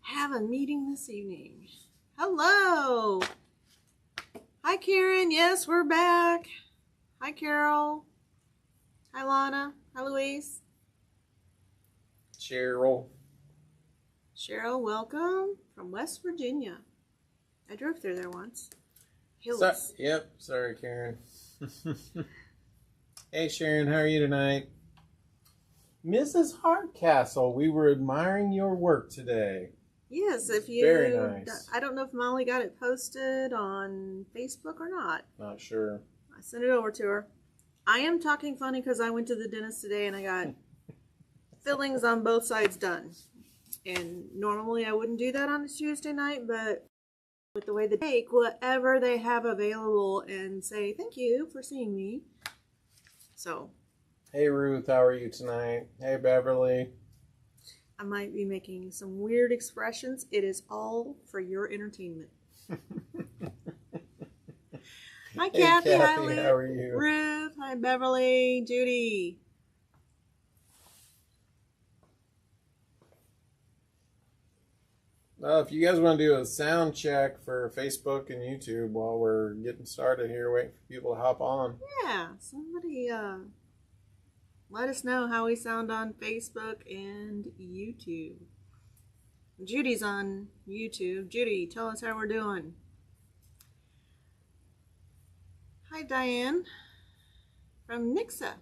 have a meeting this evening. Hello. Hi, Karen. Yes, we're back. Hi, Carol. Hi, Lana. Hi, Louise. Cheryl. Cheryl, welcome from West Virginia. I drove through there once. Hills. Yep. Sorry, Karen. Hey, Sharon. How are you tonight? Mrs. Hardcastle, we were admiring your work today. Yes, if you... Very nice. I don't know if Molly got it posted on Facebook or not. Not sure. I sent it over to her. I am talking funny because I went to the dentist today and I got fillings on both sides done. And normally I wouldn't do that on a Tuesday night, but with the way they take whatever they have available and say thank you for seeing me. So. Hey, Ruth. How are you tonight? Hey, Beverly. I might be making some weird expressions. It is all for your entertainment. Hi, Kathy. Hey, Kathy. Hi, how are you? Ruth. Hi, Beverly. Judy. Well, if you guys want to do a sound check for Facebook and YouTube while we're getting started here, waiting for people to hop on. Yeah, somebody let us know how we sound on Facebook and YouTube. Judy's on YouTube. Judy, tell us how we're doing. Hi, Diane from Nixa.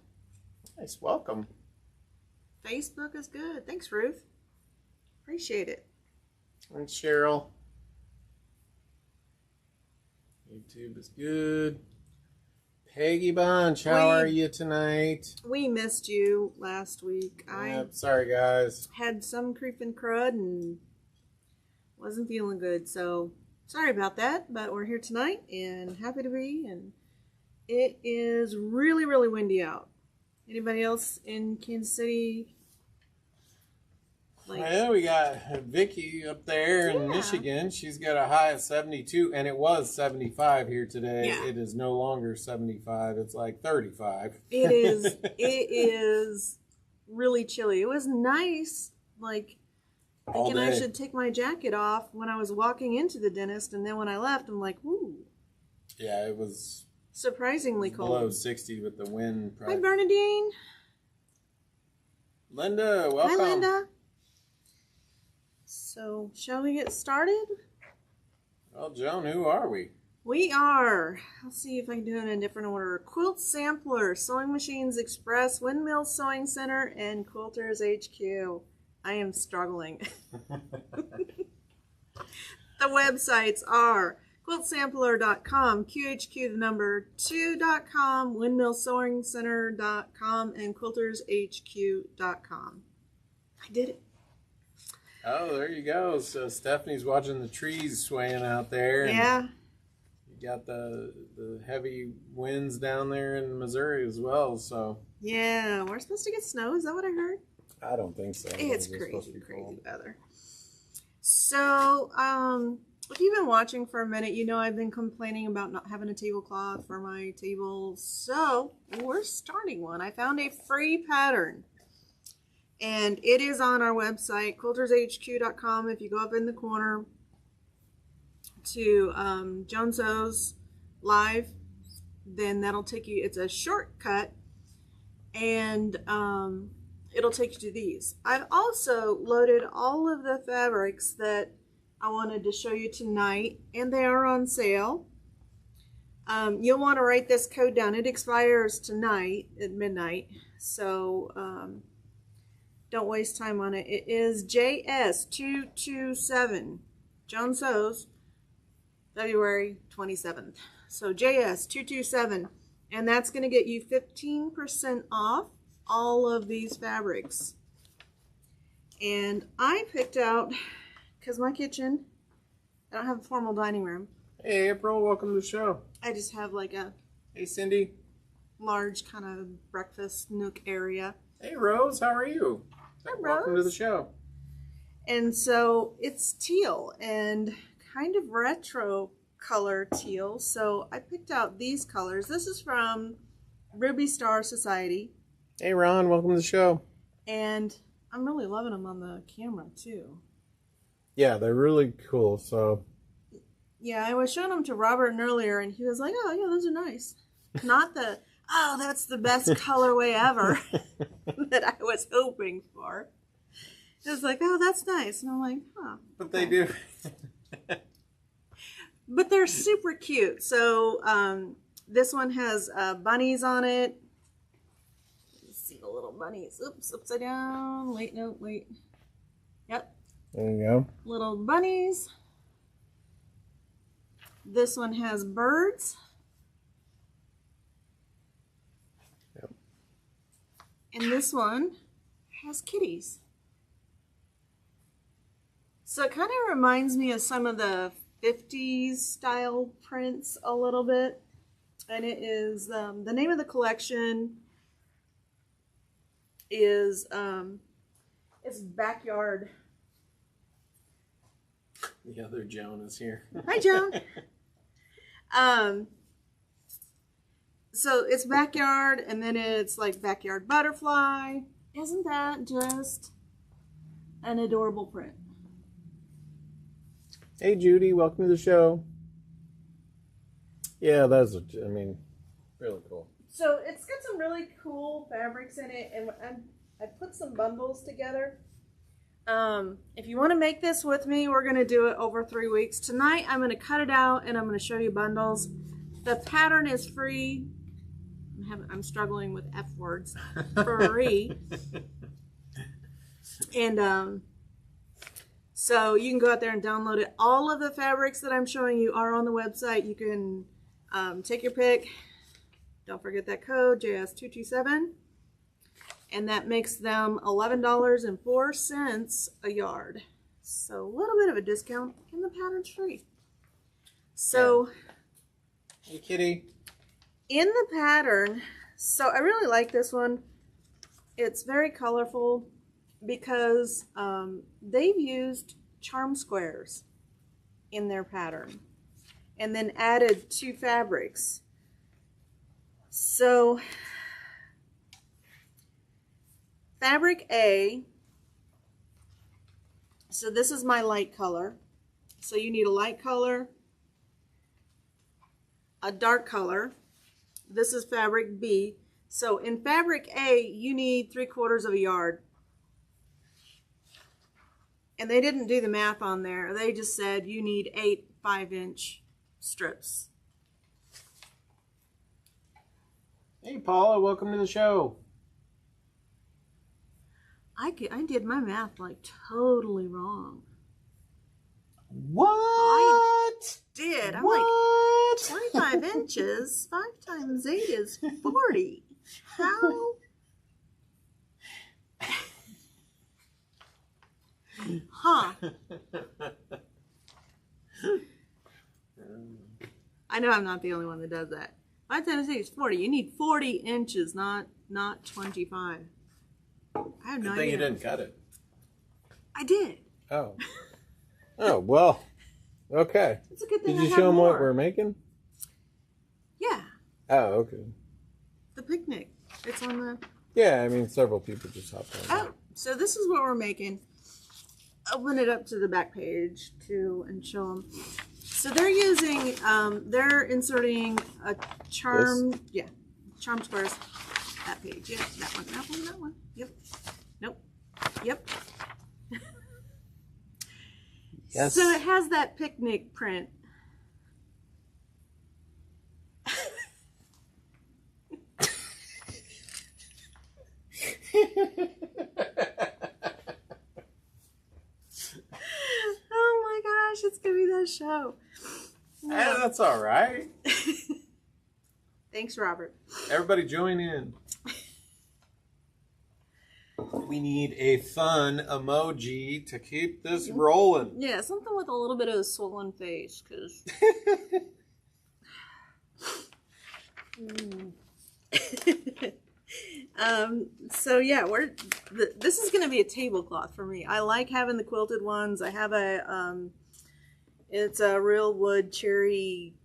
Nice, welcome. Facebook is good. Thanks, Ruth. Appreciate it. Thanks, Cheryl. YouTube is good. Peggy Bunch, how are you tonight? We missed you last week. Yep, sorry, guys. I had some creeping crud and wasn't feeling good, so sorry about that. But we're here tonight and happy to be. And it is really, really windy out. Anybody else in Kansas City? Well, we got Vicky up there in Michigan. She's got a high of 72, and it was 75 here today. Yeah. It is no longer 75. It's like 35. It is. It is really chilly. It was nice, like thinking I should take my jacket off when I was walking into the dentist, and then when I left, I'm like, woo. Yeah, it was surprisingly cold. Below 60 with the wind. Hi, Bernadine. Linda, welcome. Hi, Linda. So, shall we get started? Well, Joan, who are we? We are, let's see if I can do it in a different order. Quilt Sampler, Sewing Machines Express, Windmill Sewing Center, and Quilters HQ. I am struggling. The websites are quiltsampler.com, QHQ2.com, windmillsewingcenter.com, and quiltershq.com. I did it. Oh, there you go. So Stephanie's watching the trees swaying out there. Yeah. You got the heavy winds down there in Missouri as well. So yeah, we're supposed to get snow. Is that what I heard? I don't think so. It's crazy weather. So, if you've been watching for a minute, you know I've been complaining about not having a tablecloth for my table. So we're starting one. I found a free pattern. And it is on our website, quiltershq.com. If you go up in the corner to Joan Sews Live, then that'll take you, it's a shortcut, and it'll take you to these. I've also loaded all of the fabrics that I wanted to show you tonight, and they are on sale. You'll want to write this code down. It expires tonight at midnight, so don't waste time on it. It is JS227, Joan Sews, February 27th. So JS227, and that's going to get you 15% off all of these fabrics. And I picked out, because my kitchen, I don't have a formal dining room. Hey, April, welcome to the show. I just have like a hey, Cindy, large kind of breakfast nook area. Hey, Rose, how are you? Hi, welcome Rose. to the show. And so it's teal and kind of retro color teal. So I picked out these colors. This is from Ruby Star Society. Hey, Ron, welcome to the show. And I'm really loving them on the camera too. Yeah, they're really cool. So Yeah, I was showing them to Robert earlier, and he was like, "Oh, yeah, those are nice." Not the, "Oh, that's the best colorway ever," that I was hoping for. It was like, "Oh, that's nice," and I'm like, "Huh." but they do. But they're super cute. So this one has bunnies on it. Let's see the little bunnies. Oops, upside down. Wait, no, wait. Yep. There you go. Little bunnies. This one has birds. Yep. And this one has kitties. So it kind of reminds me of some of the 50s style prints a little bit. And it is, the name of the collection is, it's Backyard. The other Joan is here. Hi, Joan. So it's Backyard, and then it's like Backyard Butterfly. Isn't that just an adorable print? Hey, Judy, welcome to the show. Yeah, that's, I mean, really cool. So it's got some really cool fabrics in it, and I put some bundles together. If you want to make this with me, we're going to do it over 3 weeks. Tonight, I'm going to cut it out, and I'm going to show you bundles. The pattern is free. I'm struggling with F words. Free. And so you can go out there and download it. All of the fabrics that I'm showing you are on the website. You can take your pick. Don't forget that code, JS227. And that makes them $11.04 a yard. So a little bit of a discount, and the pattern's free. So, yeah. Hey, kitty. In the pattern, so I really like this one. It's very colorful because they've used charm squares in their pattern and then added 2 fabrics. So fabric A, so this is my light color. So you need a light color, a dark color. This is fabric B. So in fabric A, you need 3/4 of a yard. And they didn't do the math on there. They just said you need 8 5-inch strips. Hey, Paula, welcome to the show. I did my math like totally wrong. What? I did. I'm what? like 25 inches. 5 times 8 is 40. How? Huh. I know I'm not the only one that does that. 5 times 8 is 40. You need 40 inches, not 25. I have no Good thing idea. you didn't cut it. I did. Oh. Oh, well. Okay. It's a good thing Did I you have show them more. what we're making? Yeah. Oh, okay. The picnic. It's on the... Yeah, I mean, several people just hopped on. Oh, so this is what we're making. Open it up to the back page too and show them. So they're using, they're inserting a charm, This? yeah, charm squares. That page, yeah, that one, that one, that one. Yep. Nope. Yep. Yes. So it has that picnic print. Oh my gosh, it's gonna be that show. Hey, that's all right. Thanks, Robert. Everybody join in. We need a fun emoji to keep this rolling. Yeah, something with a little bit of a swollen face, because... So yeah, this is going to be a tablecloth for me. I like having the quilted ones. I have a, it's a real wood cherry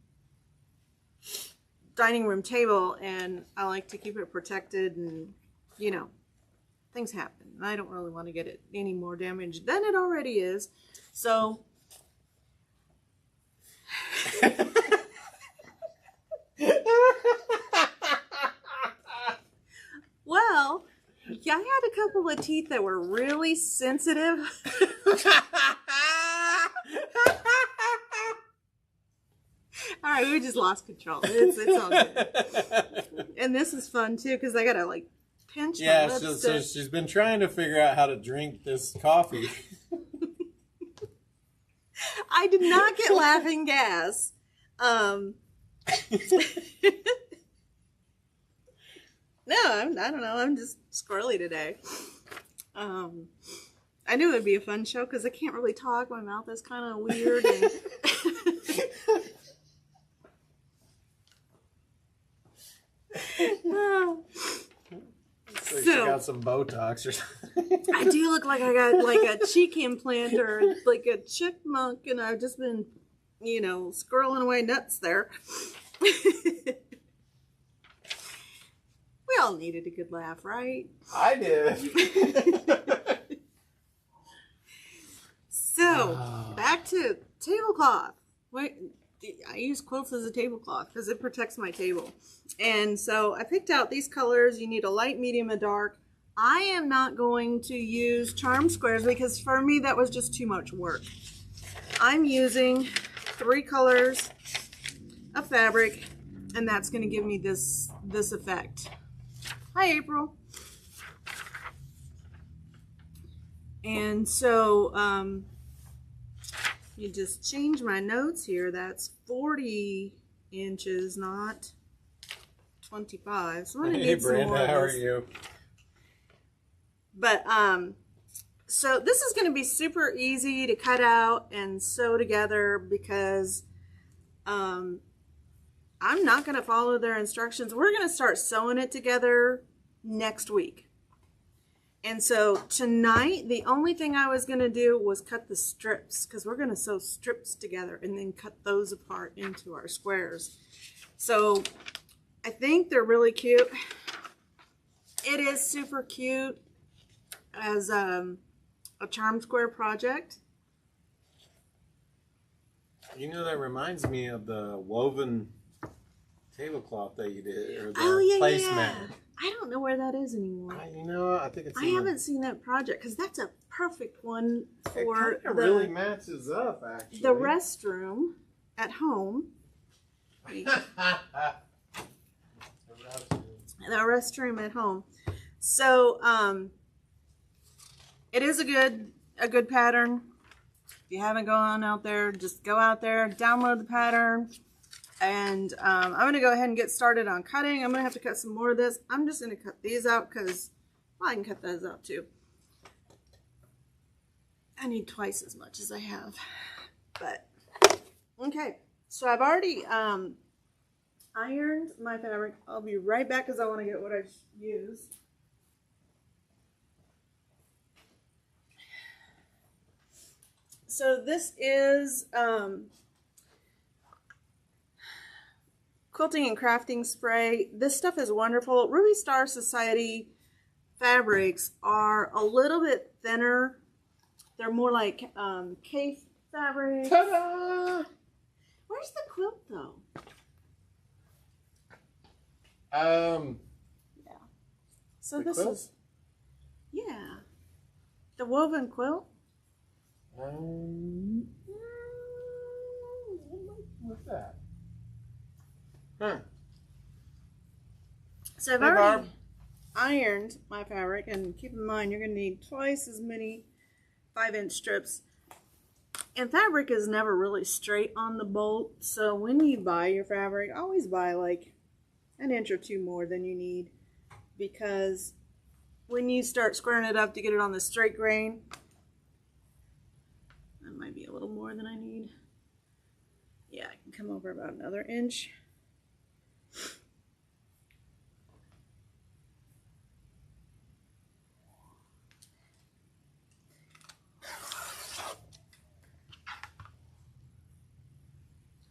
dining room table, and I like to keep it protected and, you know, things happen. I don't really want to get it any more damaged than it already is. So, well, yeah, I had a couple of teeth that were really sensitive. All right, we just lost control. It's all good. And this is fun too because I gotta like pinch my lips. So she's been trying to figure out how to drink this coffee. I did not get laughing gas. No, I don't know. I'm just squirrely today. I knew it would be a fun show because I can't really talk. My mouth is kind of weird. And So she got some Botox or something. I do look like I got like a cheek implant or like a chipmunk, and I've just been, squirreling away nuts there. We all needed a good laugh, right? I did. So, back to tablecloth. Wait, I use quilts as a tablecloth because it protects my table. And so I picked out these colors. You need a light, medium, and dark. I am not going to use charm squares because for me that was just too much work. I'm using 3 colors of fabric, and that's going to give me this effect. Hi, April. And so you just change my notes here. That's 40 inches, not 25. So I'm gonna need some more of this. How are you? But so this is going to be super easy to cut out and sew together because I'm not going to follow their instructions. We're going to start sewing it together next week. And so tonight, the only thing I was going to do was cut the strips because we're going to sew strips together and then cut those apart into our squares. So I think they're really cute. It is super cute as a charm square project. That reminds me of the woven tablecloth that you did, or the placemat. I don't know where that is anymore. I think it's. I haven't seen that project because that's a perfect one for it really matches up, actually. The restroom at home. The restroom at home. So it is a good pattern. If you haven't gone out there, just go out there, download the pattern. And I'm going to go ahead and get started on cutting. I'm going to have to cut some more of this. I'm just going to cut these out because I can cut those out too. I need twice as much as I have. But, okay. So I've already ironed my fabric. I'll be right back because I want to get what I used. So this is quilting and crafting spray. This stuff is wonderful. Ruby Star Society fabrics are a little bit thinner. They're more like K fabric. Ta-da! Where's the quilt though? Yeah. So this is the woven quilt. What's that? Huh. So I've already ironed my fabric, and keep in mind you're going to need twice as many 5-inch strips. And fabric is never really straight on the bolt, so when you buy your fabric, always buy like an inch or 2 more than you need, because when you start squaring it up to get it on the straight grain, that might be a little more than I need. Yeah, I can come over about another inch.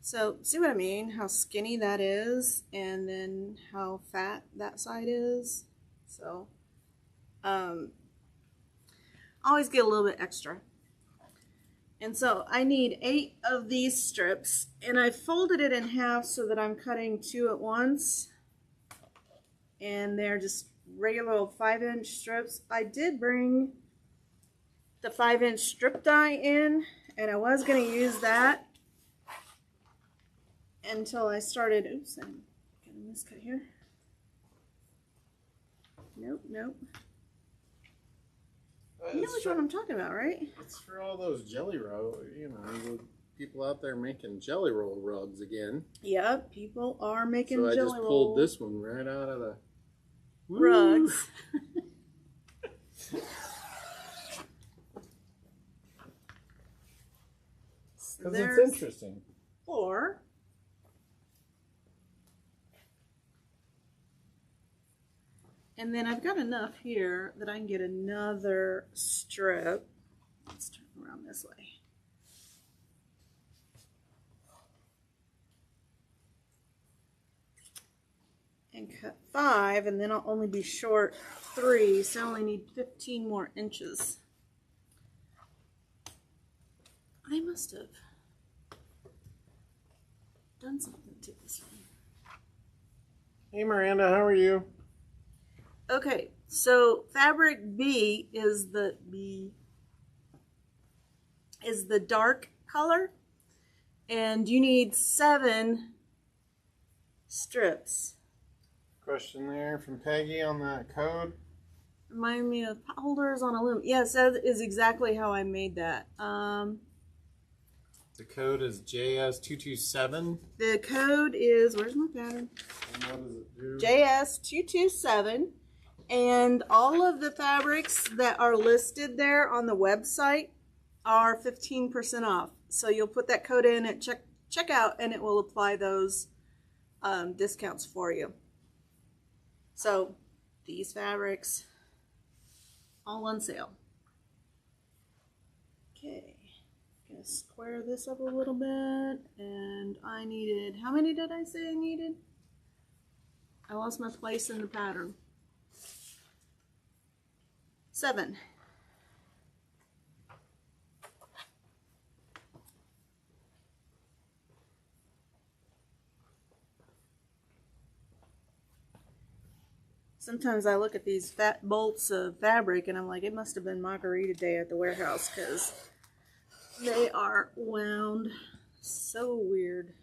So, see what I mean? How skinny that is, and then how fat that side is. So, always get a little bit extra. And so I need 8 of these strips, and I folded it in half so that I'm cutting 2 at once. And they're just regular old 5-inch strips. I did bring the 5-inch strip die in, and I was going to use that until I started. Oops, I'm getting a miscut here. Nope, nope. You know which one I'm talking about, right? It's for all those jelly roll, you know, the people out there making jelly roll rugs again. Yep, people are making jelly roll. rolls. So I just pulled this one right out of the rugs. Because it's interesting. 4. And then I've got enough here that I can get another strip. Let's turn around this way. And cut 5, and then I'll only be short 3, so I only need 15 more inches. I must have done something to this one. Hey Miranda, how are you? Okay, so fabric B is the dark color, and you need 7 strips. Question there from Peggy on that code. Remind me of pot holders on aluminum. Yes, that is exactly how I made that. The code is JS227. The code is, where's my pattern? And what does it do? JS227. And all of the fabrics that are listed there on the website are 15% off. So you'll put that code in at checkout, and it will apply those discounts for you. So these fabrics, all on sale. Okay, gonna square this up a little bit, and I needed, how many did I say I needed? I lost my place in the pattern. 7. Sometimes I look at these fat bolts of fabric and I'm like, it must have been Margarita Day at the warehouse, because they are wound so weird.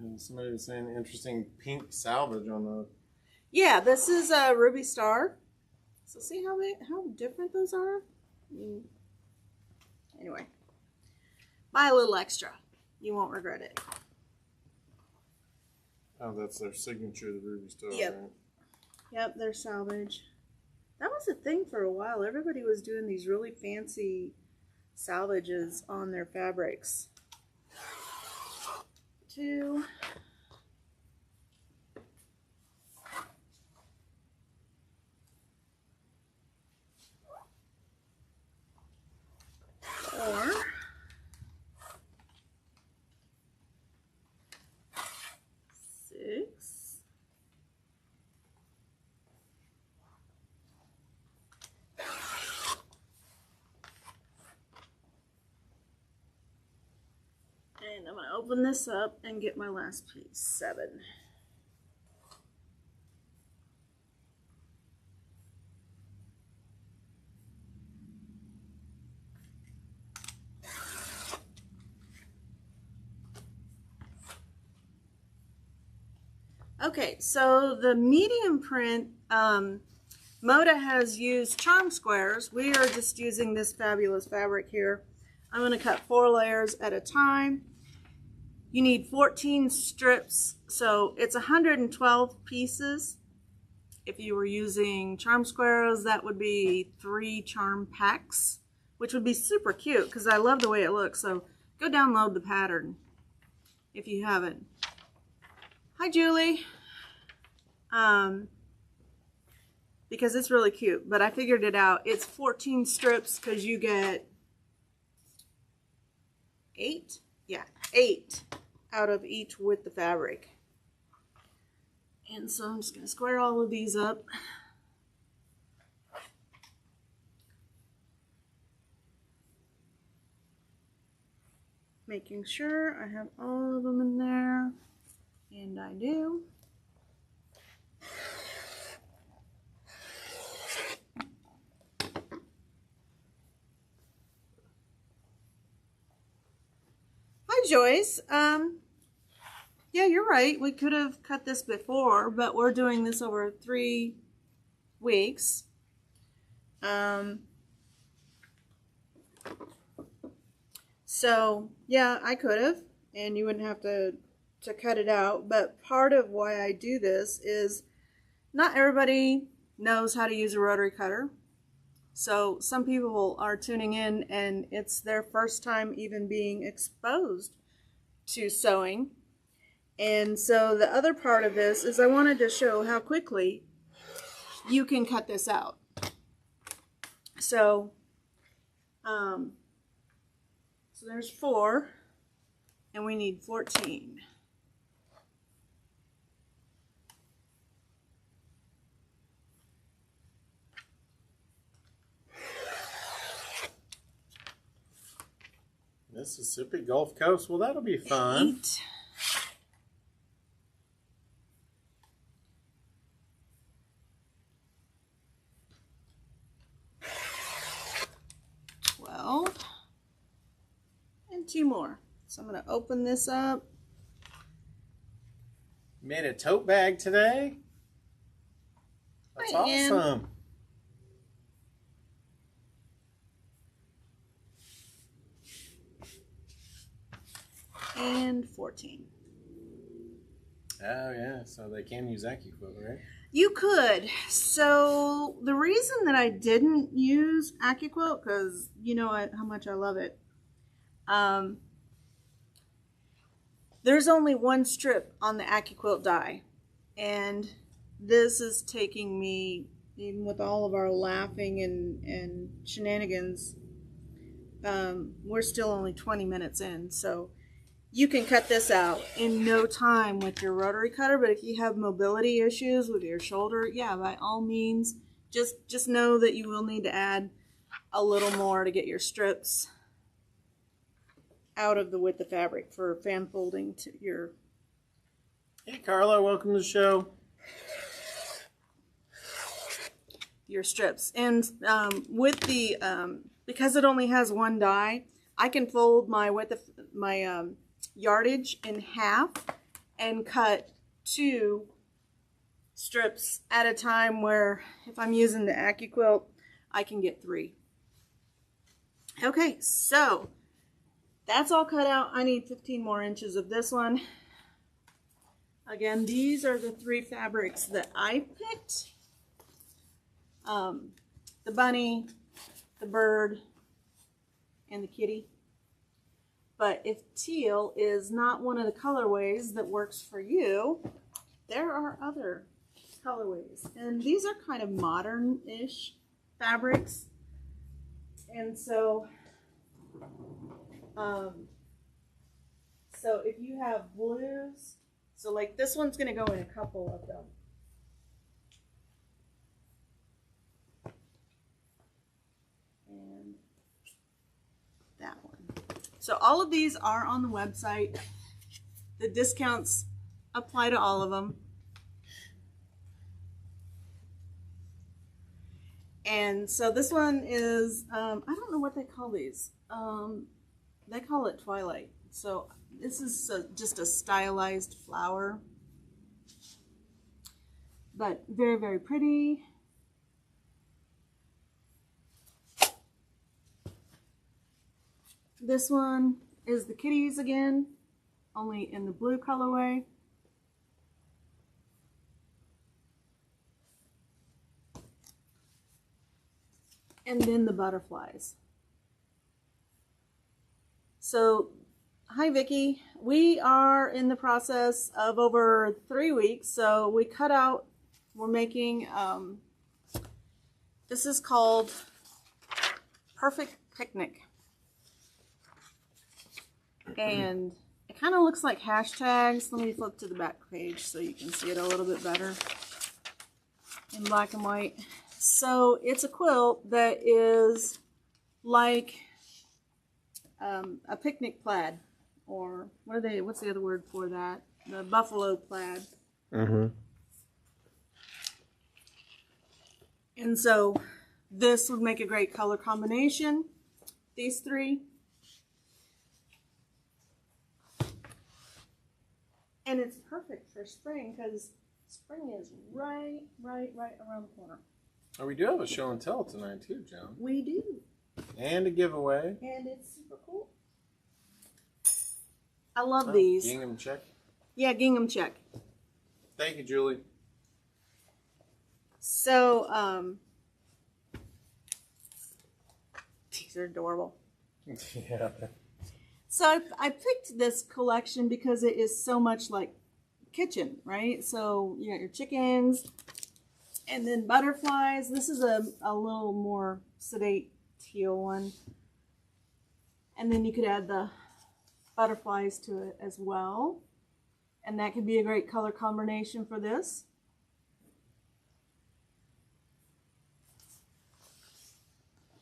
And somebody was saying interesting pink salvage on the... Yeah, this is a Ruby Star. So see how different those are? Anyway, buy a little extra. You won't regret it. Oh, that's their signature, the Ruby Star. Yep. Right? Yep, they're salvage. That was a thing for a while. Everybody was doing these really fancy salvages on their fabrics. 2. 4. 6. 'And I'm going to open this up and get my last piece. 7. Okay, so the medium print, Moda has used charm squares. We are just using this fabulous fabric here. I'm going to cut 4 layers at a time. You need 14 strips, so it's 112 pieces. If you were using charm squares, that would be 3 charm packs, which would be super cute because I love the way it looks. So go download the pattern if you haven't. Hi, Julie. Because it's really cute, but I figured it out. It's 14 strips because you get 8? Yeah, 8 out of each with the fabric. And so I'm just going to square all of these up. Making sure I have all of them in there, and I do. Hi, Joyce. Yeah, you're right. We could have cut this before, but we're doing this over 3 weeks. So yeah, I could have, and you wouldn't have to cut it out. But part of why I do this is not everybody knows how to use a rotary cutter. So some people are tuning in and it's their first time even being exposed to sewing. And so the other part of this is I wanted to show how quickly you can cut this out. So, so there's 4 and we need 14. Mississippi Gulf Coast. Well, that'll be fun. 8. 12. And 2 more. So I'm going to open this up. Made a tote bag today. That's awesome. And 14. Oh yeah, so they can use AccuQuilt, right? You could. So the reason that I didn't use AccuQuilt, because you know how much I love it, there's only 1 strip on the AccuQuilt die, and this is taking me, even with all of our laughing and shenanigans, we're still only 20 minutes in, so you can cut this out in no time with your rotary cutter. But if you have mobility issues with your shoulder, yeah, by all means, just know that you will need to add a little more to get your strips out of the width of fabric for fan folding to your... Hey Carla, welcome to the show. Your strips. And with the because it only has 1 die, I can fold my width of my yardage in half and cut 2 strips at a time, where if I'm using the AccuQuilt I can get 3. Okay, so that's all cut out. I need 15 more inches of this one. Again, these are the 3 fabrics that I picked. The bunny, the bird, and the kitty. But if teal is not one of the colorways that works for you, there are other colorways. And these are kind of modern-ish fabrics. And so, so if you have blues, so like this one's going to go in a couple of them. And that one. So all of these are on the website. The discounts apply to all of them. And so this one is, I don't know what they call these. They call it Twilight. So this is just a stylized flower. But very, very pretty. This one is the kitties again, only in the blue colorway. And then the butterflies. So, hi Vicki. We are in the process of over 3 weeks. So we cut out, we're making, this is called Perfect Picnic. And it kind of looks like hashtags. Let me flip to the back page so you can see it a little bit better in black and white. So it's a quilt that is like a picnic plaid. or what are they? What's the other word for that? The buffalo plaid. Mm-hmm. And so this would make a great color combination. These three. And it's perfect for spring because spring is right around the corner. Oh, we do have a show and tell tonight too, Joan. We do. And a giveaway. And it's super cool. I love these. Gingham check. Yeah, gingham check. Thank you, Julie. So, these are adorable. Yeah. So I picked this collection because it is so much like kitchen, right? So you got your chickens and then butterflies. This is a little more sedate teal one. And then you could add the butterflies to it as well. And that could be a great color combination for this.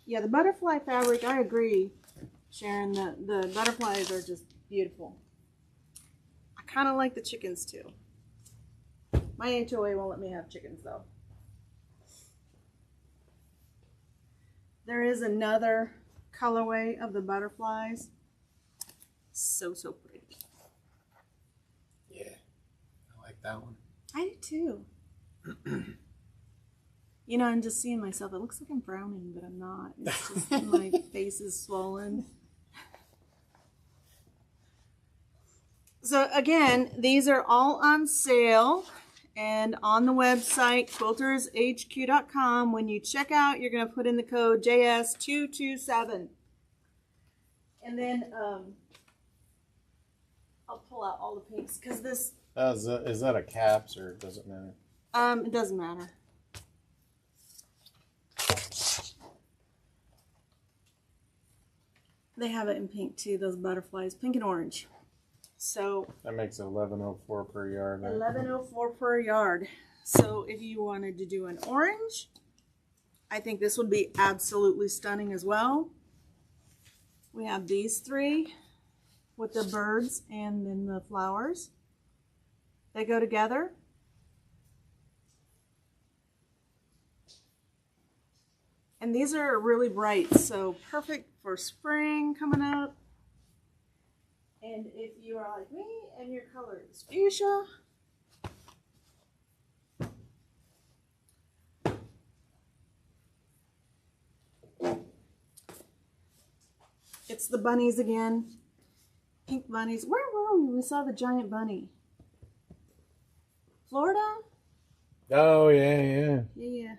Yeah, the butterfly fabric, I agree, Sharon. The butterflies are just beautiful. I kind of like the chickens too. My HOA won't let me have chickens though. There is another colorway of the butterflies. So pretty. Yeah, I like that one. I do too. You know, I'm just seeing myself. It looks like I'm frowning, but I'm not. It's just my face is swollen. So again, these are all on sale and on the website, quiltershq.com. When you check out, you're going to put in the code JS227. And then I'll pull out all the pinks because this... Is that a caps or does it matter? It doesn't matter. They have it in pink too, those butterflies, pink and orange. So that makes it $11.04 per yard. Right? $11.04 per yard. So if you wanted to do an orange, I think this would be absolutely stunning as well. We have these three with the birds and then the flowers. They go together. And these are really bright, so perfect for spring coming up. And if you are like me and your color is fuchsia, it's the bunnies again. Pink bunnies. Where were we? We saw the giant bunny. Florida? Oh, yeah. Yeah.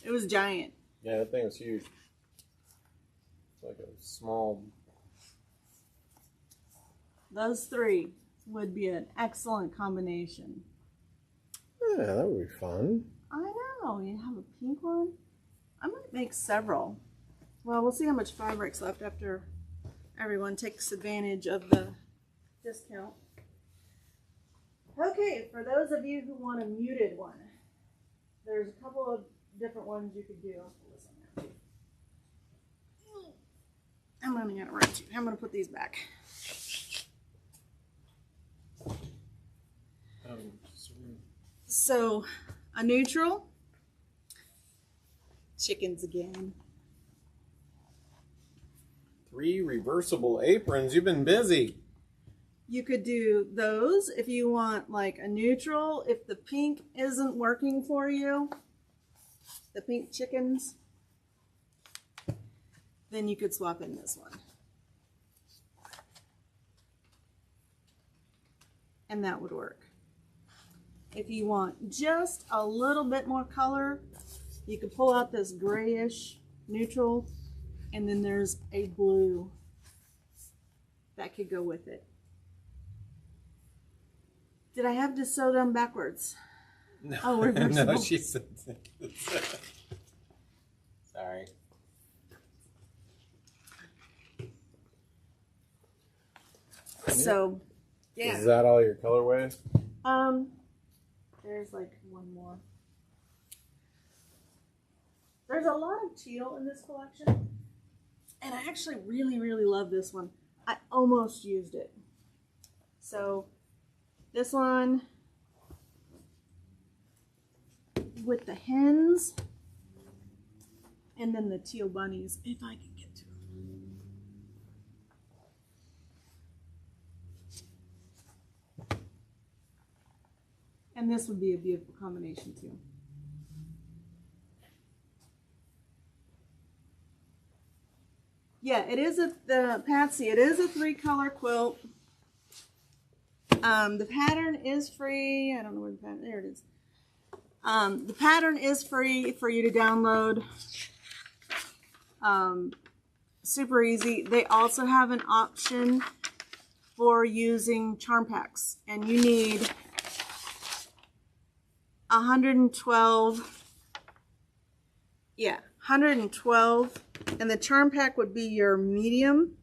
It was giant. Yeah, that thing was huge. It's like a small... Those three would be an excellent combination. Yeah, that would be fun. I know. You have a pink one. I might make several. Well, we'll see how much fabric's left after everyone takes advantage of the discount. Okay, for those of you who want a muted one, there's a couple of different ones you could do. I'm running out of room too. I'm going to put these back. So, a neutral, chickens again. 3 reversible aprons. You've been busy. You could do those if you want like a neutral. If the pink isn't working for you, the pink chickens, then you could swap in this one. And that would work. If you want just a little bit more color, you could pull out this grayish neutral, and then there's a blue that could go with it. Did I have to sew them backwards? No, oh, reversible. No, she said sorry. So, yeah. Is that all your colorways? There's like one more. There's a lot of teal in this collection, and I actually really love this one. I almost used it. So this one with the hens and then the teal bunnies, if I can get to them. And this would be a beautiful combination too. Yeah, it is Patsy, it is a 3-color quilt. The pattern is free. I don't know where the pattern, there it is. The pattern is free for you to download. Super easy. They also have an option for using charm packs, and you need 112. Yeah, 112, and the charm pack would be your medium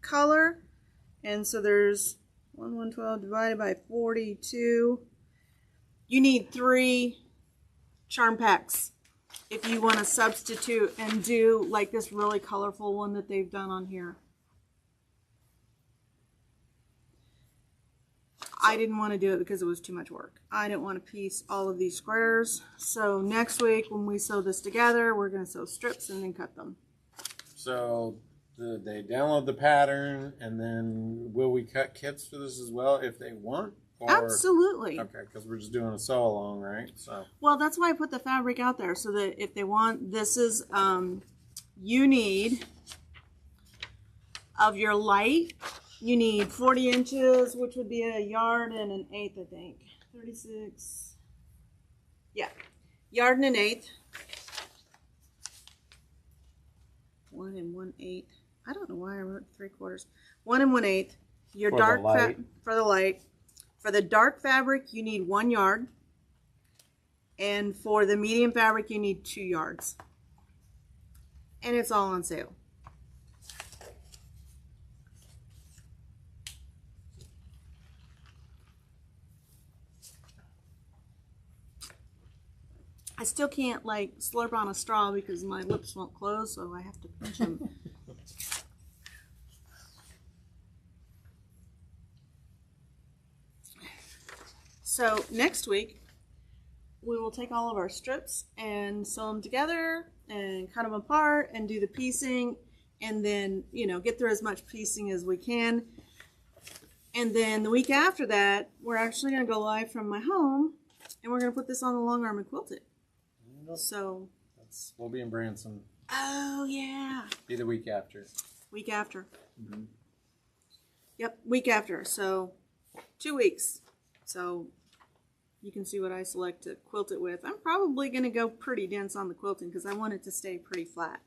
color, and so there's 112 divided by 42. You need 3 charm packs if you want to substitute and do like this really colorful one that they've done on here. I didn't want to do it because it was too much work. I didn't want to piece all of these squares. So next week when we sew this together, we're going to sew strips and then cut them. So they download the pattern, and then will we cut kits for this as well if they want? Or, absolutely. Okay, because we're just doing a sew along, right? So. Well, that's why I put the fabric out there so that if they want, this is, you need of your light. You need 40 inches, which would be a yard and an eighth, I think. 36. Yeah, yard and an eighth. 1 1/8. I don't know why I wrote 3/4. 1 1/8. Your For dark the light. for the light. For the dark fabric, you need 1 yard. And for the medium fabric, you need 2 yards. And it's all on sale. I still can't like slurp on a straw because my lips won't close, so I have to pinch them. So next week, we will take all of our strips and sew them together and cut them apart and do the piecing, and then, you know, get through as much piecing as we can. And then the week after that, we're actually going to go live from my home, and we're going to put this on the long arm and quilt it. So we'll be in Branson. Oh yeah. Be the week after. Week after. Mm-hmm. Yep, week after. So 2 weeks. So you can see what I select to quilt it with. I'm probably going to go pretty dense on the quilting because I want it to stay pretty flat.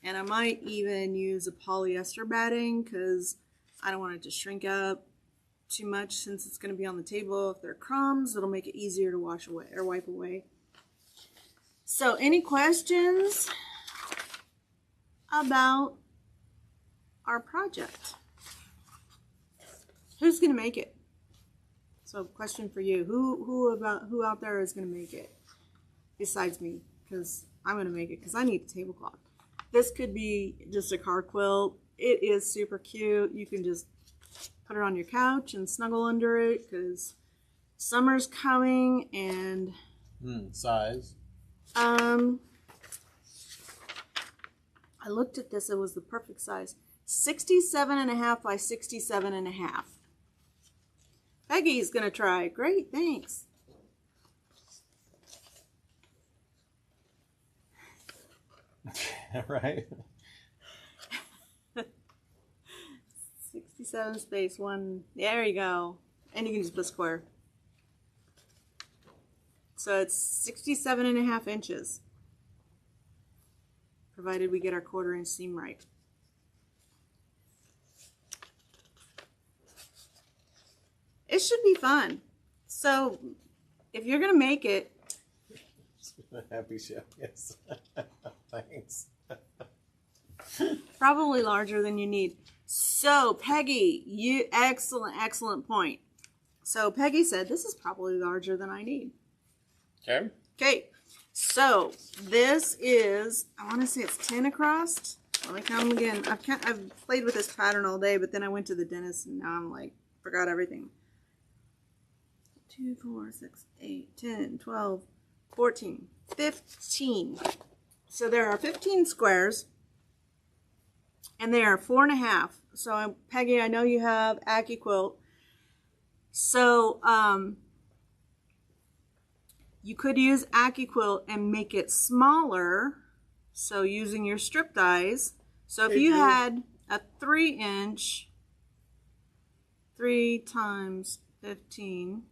And I might even use a polyester batting because I don't want it to shrink up too much since it's going to be on the table. If there are crumbs, it'll make it easier to wash away or wipe away. So any questions about our project? Who's going to make it? So question for you. Who out there is going to make it besides me? Because I'm going to make it because I need a tablecloth. This could be just a car quilt. It is super cute. You can just put it on your couch and snuggle under it because summer's coming. And size? I looked at this. It was the perfect size. 67.5 by 67.5. Peggy's gonna try. Great, thanks. Right. 67 space 1. There you go. And you can just put square. So it's 67.5 inches. Provided we get our 1/4 inch seam right. It should be fun. So if you're gonna make it, Happy show, yes. Thanks. probably larger than you need. So Peggy, you excellent point. So Peggy said this is probably larger than I need. Okay. Okay, so this is, I want to say it's 10 across. Let me count them again. I've played with this pattern all day, but then I went to the dentist and now I'm like, forgot everything. 2, 4, 6, 8, 10, 12, 14, 15. So there are 15 squares, and they are 4.5. So Peggy, I know you have AccuQuilt. So you could use AccuQuilt and make it smaller. So using your strip dies. So if you had a 3-inch, 3 times 15,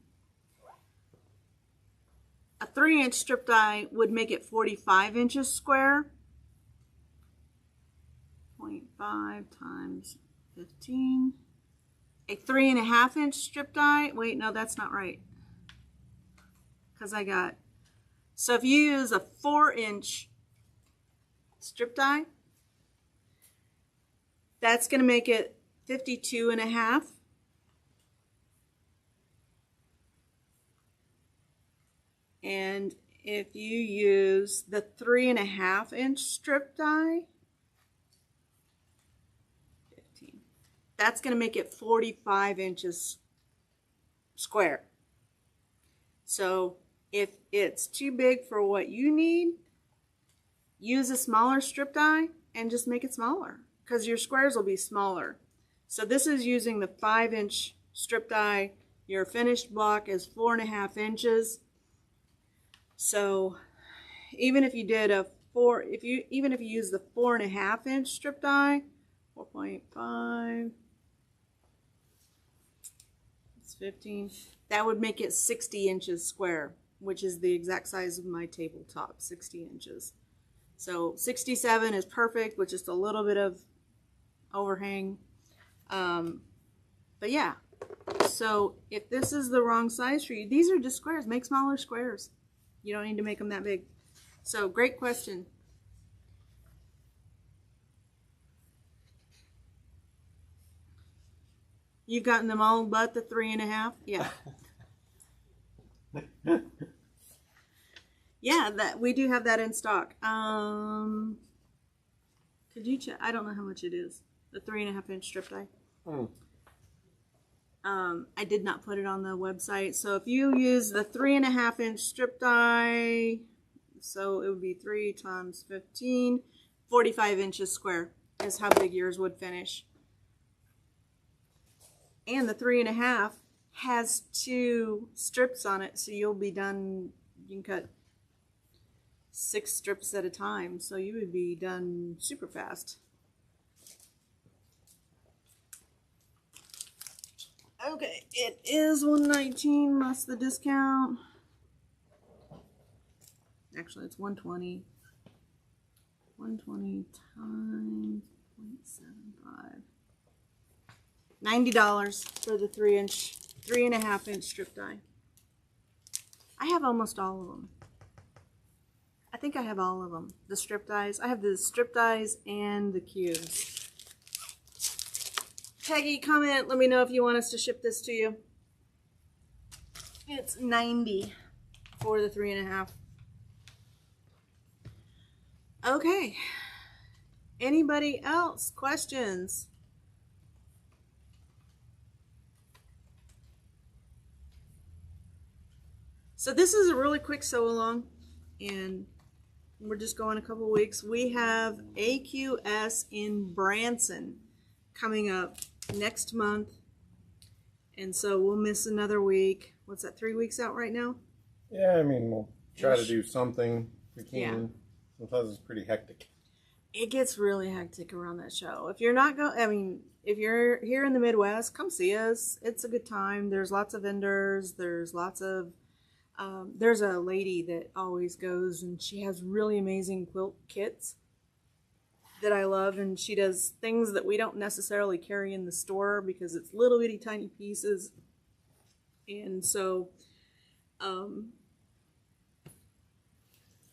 a 3-inch strip die would make it 45 inches square. 0.5 times 15. A 3.5-inch strip die. Wait, no, that's not right. Because so if you use a 4-inch strip die, that's going to make it 52.5. And if you use the 3.5-inch strip die, 15, that's going to make it 45 inches square. So if it's too big for what you need, use a smaller strip die and just make it smaller, because your squares will be smaller. So this is using the 5-inch strip die. Your finished block is 4.5 inches. So even if you did even if you use the 4.5-inch strip die, 4.5, it's 15, that would make it 60 inches square, which is the exact size of my tabletop, 60 inches. So 67 is perfect with just a little bit of overhang. But yeah, so if this is the wrong size for you, these are just squares. Make smaller squares. You don't need to make them that big. So great question. You've gotten them all but the 3.5? Yeah. Yeah, that we do have that in stock. Could you check? I don't know how much it is. The 3.5-inch strip die. I did not put it on the website. So if you use the 3.5-inch strip die, so it would be 3 times 15, 45 inches square is how big yours would finish. And the 3.5 has 2 strips on it, so you'll be done. You can cut 6 strips at a time, so you would be done super fast. Okay, it is $119 minus the discount. Actually, it's $120. 120 times 0.75. $90 for the 3.5-inch strip die. I have almost all of them. I think I have all of them. The strip dies. I have the strip dies and the cubes. Peggy, comment. Let me know if you want us to ship this to you. It's $90 for the 3.5. Okay. Anybody else? Questions? So this is a really quick sew along, and we're just going a couple weeks. We have AQS in Branson coming up next month, and so we'll miss another week. What's that, 3 weeks out right now? Yeah, I mean, we'll try to do something if we can. Yeah. Sometimes it's pretty hectic. It gets really hectic around that show. If you're not going, I mean, if you're here in the Midwest, come see us. It's a good time. There's lots of vendors. There's lots of, there's a lady that always goes, and she has really amazing quilt kits that I love, and she does things that we don't necessarily carry in the store because it's little bitty tiny pieces. And so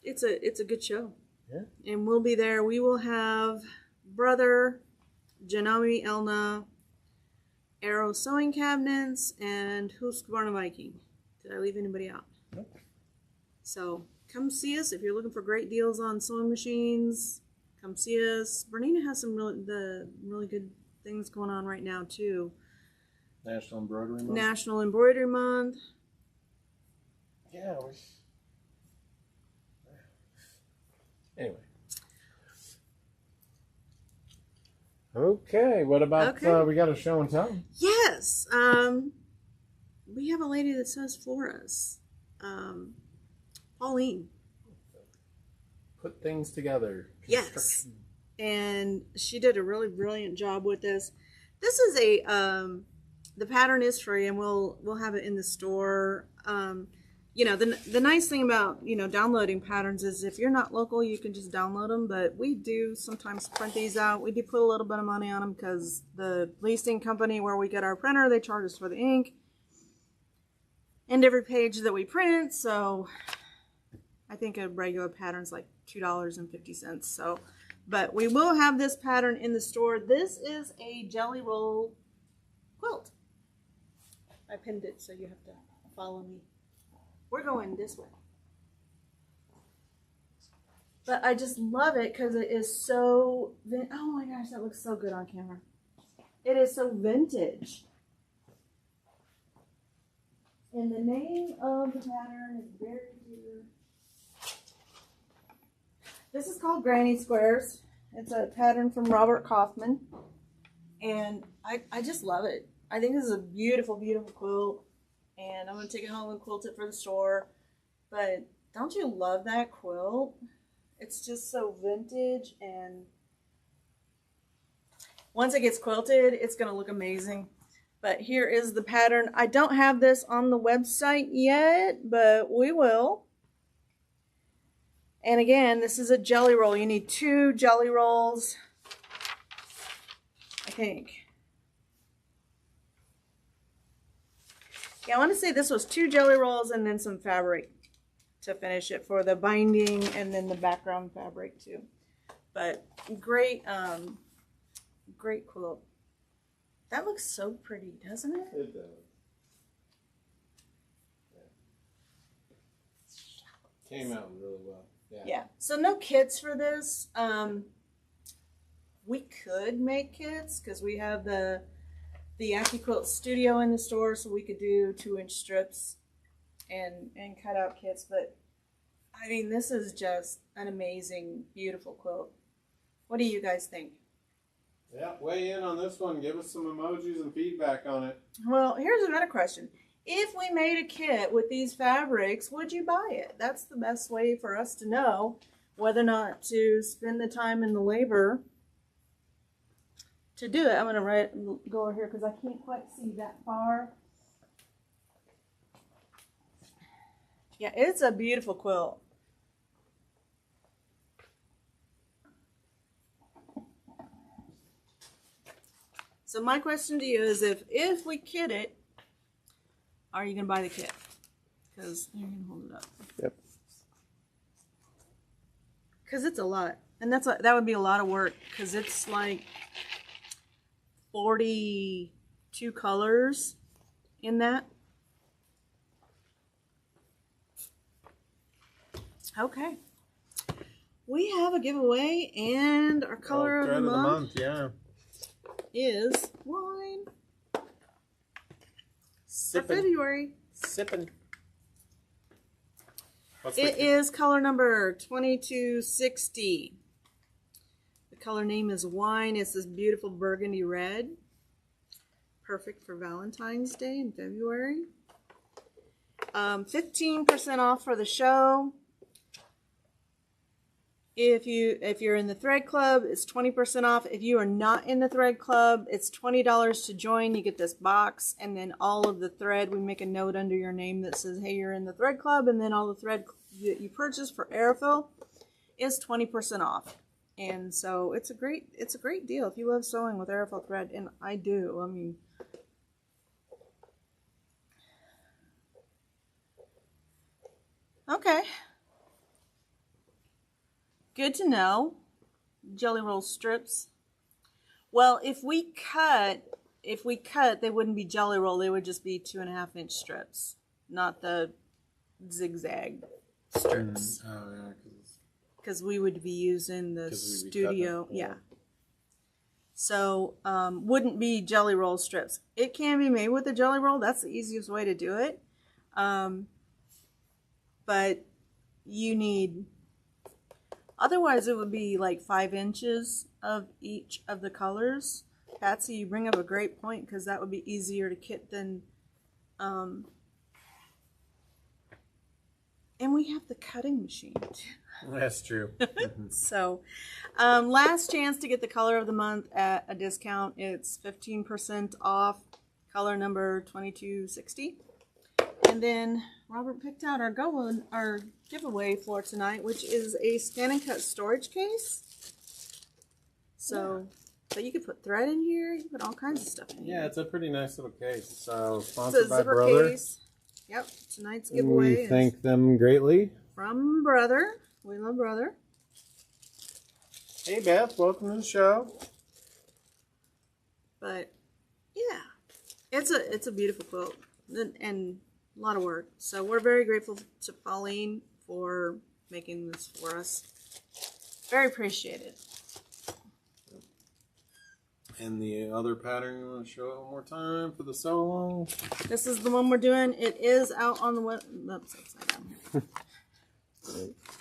it's a good show. Yeah. And we'll be there. We will have Brother, Janami Elna, Arrow Sewing Cabinets, and Husqvarna Viking. Did I leave anybody out? Nope. So come see us if you're looking for great deals on sewing machines. come see us. Bernina has some really good things going on right now too. National Embroidery Month. National Embroidery Month. Yeah. Anyway. Okay. What about we got a show and tell? Yes. We have a lady that sews for us. Pauline. Put things together. Yes. And she did a really brilliant job with this. This is the pattern is free, and we'll have it in the store. You know, the nice thing about, you know, downloading patterns is if you're not local, you can just download them, but we do sometimes print these out. We do put a little bit of money on them because the leasing company where we get our printer, they charge us for the ink and every page that we print. So I think a regular pattern's like $2.50. So, but we will have this pattern in the store. This is a jelly roll quilt. I pinned it so you have to follow me. We're going this way. But I just love it because it is so, oh my gosh, that looks so good on camera. It is so vintage. And the name of the pattern is buried here. This is called Granny Squares. It's a pattern from Robert Kaufman. And I just love it. I think this is a beautiful, beautiful quilt. And I'm going to take it home and quilt it for the store. But don't you love that quilt? It's just so vintage. And once it gets quilted, it's going to look amazing. But here is the pattern. I don't have this on the website yet, but we will. And again, this is a jelly roll. You need 2 jelly rolls, I think. Yeah, I want to say this was 2 jelly rolls and then some fabric to finish it for the binding and then the background fabric too. But great, great quilt. That looks so pretty, doesn't it? It does. Yeah. Came out really well. Yeah. So no kits for this. We could make kits because we have the Yaki Quilt Studio in the store, so we could do 2-inch strips and cut out kits. But I mean, this is just an amazing, beautiful quilt. What do you guys think? Yeah, weigh in on this one. Give us some emojis and feedback on it. Well, here's another question. If we made a kit with these fabrics, would you buy it? That's the best way for us to know whether or not to spend the time and the labor to do it. I'm going to go over here because I can't quite see that far. Yeah, it's a beautiful quilt. So my question to you is, if we kit it, are you going to buy the kit? Because you're going to hold it up. Yep. Because it's a lot. And that would be a lot of work because it's like 42 colors in that. Okay. We have a giveaway and our color of the month. Yeah. Is wine. Sippin'. For February. Sippin'. It is color number 2260. The color name is wine. It's this beautiful burgundy red. Perfect for Valentine's Day in February. 15% off for the show. If you're in the Thread Club, it's 20% off. If you are not in the Thread Club, it's $20 to join. You get this box, and then all of the thread, we make a note under your name that says, hey, you're in the Thread Club, and then all the thread that you purchase for Airfill is 20% off. And so it's a great deal if you love sewing with Airfill thread, and I do. I mean, okay. Good to know. Jelly roll strips. Well, if we cut, they wouldn't be jelly roll. They would just be 2.5-inch strips, not the zigzag strips. Oh yeah, 'cause because we would be using the 'Cause we'd be studio. cutting it, Yeah. So, wouldn't be jelly roll strips. It can be made with a jelly roll. That's the easiest way to do it. But you need, otherwise it would be like 5 inches of each of the colors. Patsy, you bring up a great point, because that would be easier to kit than, and we have the cutting machine too. That's true. So, last chance to get the color of the month at a discount. It's 15% off, color number 2260. And then Robert picked out our giveaway for tonight, which is a Scan and Cut storage case. So, but you could put thread in here. You can put all kinds of stuff in here. Yeah, it's a pretty nice little case. So, It's a sponsored by zipper Brother. case. Yep, tonight's giveaway We is thank them greatly. from Brother. We love Brother. Hey, Beth, welcome to the show. But yeah, it's a beautiful quilt and a lot of work. So we're very grateful to Pauline for making this for us. Very appreciated. And the other pattern, you want to show it one more time for the solo? This is the one we're doing. It is out on the web. Oops, upside down.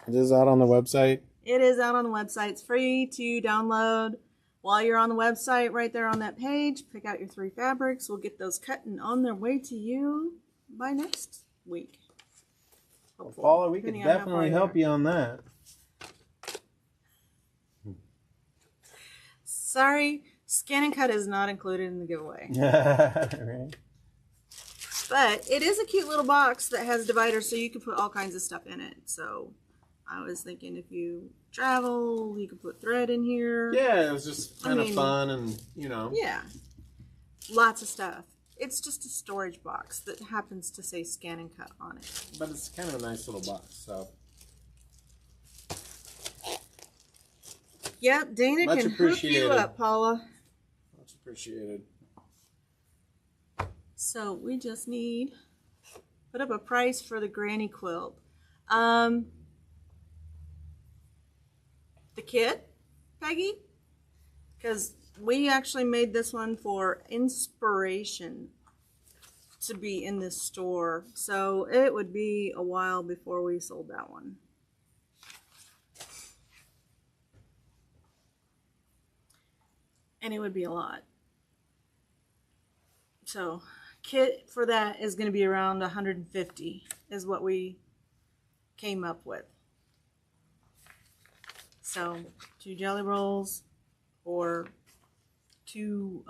It is out on the website. It is out on the website. It's free to download. While you're on the website, right there on that page, pick out your 3 fabrics. We'll get those cut and on their way to you by next week. Well, Paula, we could Depending on how far definitely you help are. you on that. Sorry, Scan and Cut is not included in the giveaway. Right. But it is a cute little box that has dividers, so you can put all kinds of stuff in it. So I was thinking if you travel, you could put thread in here. Yeah, it was just kind of mean, fun and, you know. Yeah. Lots of stuff. It's just a storage box that happens to say Scan and Cut on it. But it's kind of a nice little box, so. Yep, Dana Much can hook appreciated. you up, Paula. Much appreciated. So we just need put up a price for the granny quilt. The kit, Peggy, because we actually made this one for inspiration to be in this store. So it would be a while before we sold that one. And it would be a lot. So kit for that is going to be around 150 is what we came up with. So 2 jelly rolls or 2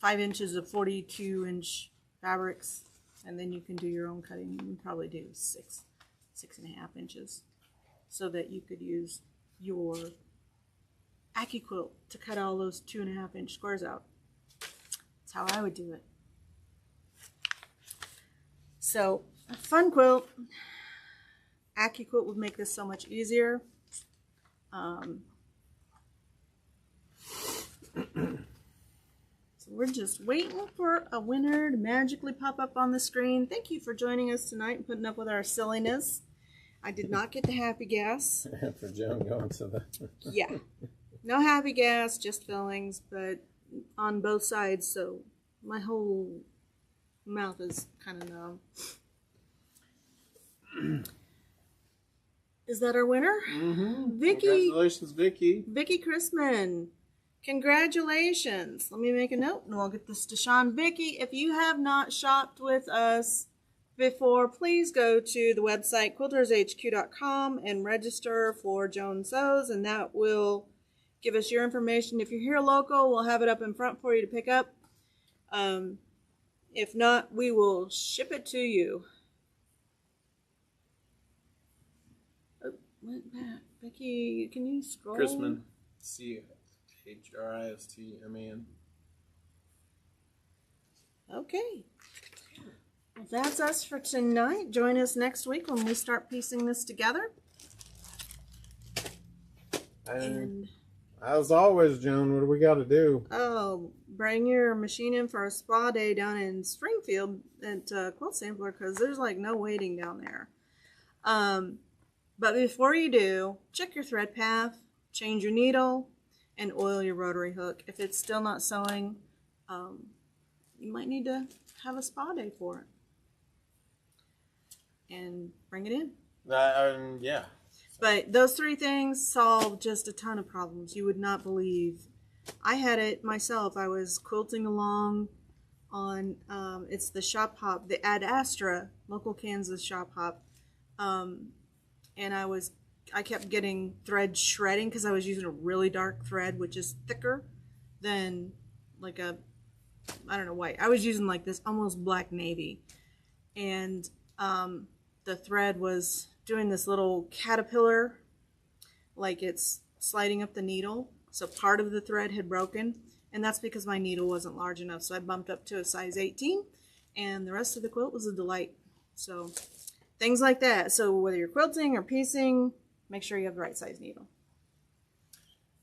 5 inches of 42-inch fabrics, and then you can do your own cutting. You can probably do 6.5 inches, so that you could use your AccuQuilt to cut all those 2.5-inch squares out. That's how I would do it. So, a fun quilt. AccuQuilt would make this so much easier. So we're just waiting for a winner to magically pop up on the screen. Thank you for joining us tonight and putting up with our silliness. I did not get the happy gas. For Joan going to the... Yeah. No happy gas, just fillings, but on both sides, so my whole mouth is kind of numb. Is that our winner? Mm-hmm. Vicky. Congratulations, Vicky. Vicky Chrisman. Congratulations. Let me make a note and we'll get this to Sean. Vicky, if you have not shopped with us before, please go to the website quiltershq.com and register for Joan Sews, and that will give us your information. If you're here local, we'll have it up in front for you to pick up. If not, we will ship it to you. Oh, went back. Becky, can you scroll? Chrisman. CHRISTMAN. Okay. Well, that's us for tonight. Join us next week when we start piecing this together. And as always, Joan, what do we got to do? oh, bring your machine in for a spa day down in Springfield at Quilt Sampler, because there's like no waiting down there. But before you do, check your thread path, change your needle, and oil your rotary hook. If it's still not sewing, you might need to have a spa day for it and bring it in. Yeah. But those 3 things solve just a ton of problems. You would not believe. I had it myself. I was quilting along on, it's the Shop Hop, the Ad Astra, local Kansas Shop Hop. And I kept getting thread shredding because I was using a really dark thread, which is thicker than like a, I don't know, white. I was using like this almost black navy. And the thread was doing this little caterpillar, like it's sliding up the needle. So part of the thread had broken, and that's because my needle wasn't large enough. So I bumped up to a size 18, and the rest of the quilt was a delight. So things like that. So whether you're quilting or piecing, make sure you have the right size needle.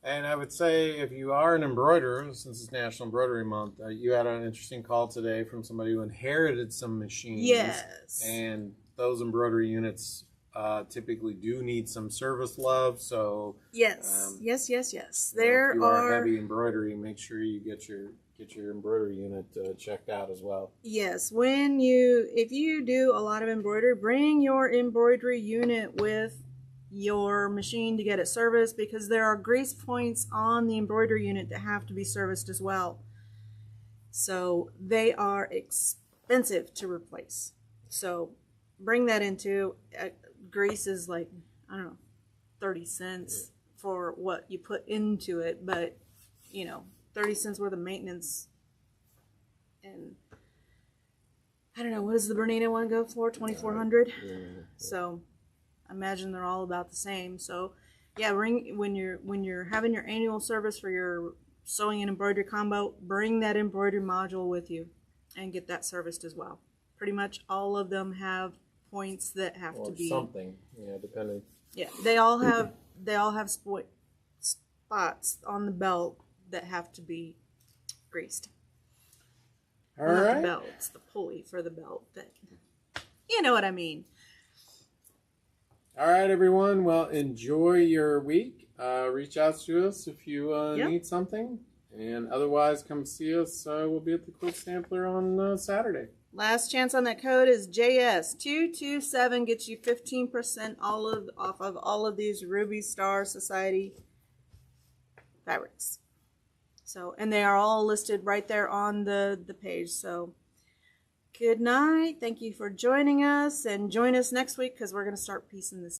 And I would say if you are an embroiderer, since it's National Embroidery Month, you had an interesting call today from somebody who inherited some machines. Yes. And those embroidery units typically do need some service love. So yes. Yes. If you are heavy embroidery, make sure you get your embroidery unit checked out as well. Yes, if you do a lot of embroidery, bring your embroidery unit with your machine to get it serviced, because there are grease points on the embroidery unit that have to be serviced as well. So they are expensive to replace. So bring that into, grease is like, I don't know, 30 cents for what you put into it, but 30 cents worth of maintenance. And I don't know, what does the Bernina one go for? 2,400. So I imagine they're all about the same. So yeah, when you're having your annual service for your sewing and embroidery combo, bring that embroidery module with you and get that serviced as well. Pretty much all of them have points that have to be something. Yeah, depending. Yeah, they all have spots on the belt that have to be greased. All Not right. the belt, it's the pulley for the belt. You know what I mean. All right, everyone. Well, enjoy your week. Reach out to us if you need something. And otherwise, come see us. We'll be at the Quilt Sampler on Saturday. Last chance on that code is JS227. Gets you 15% off of all of these Ruby Star Society fabrics. So, and they are all listed right there on the page. So, good night. Thank you for joining us, and join us next week because we're going to start piecing this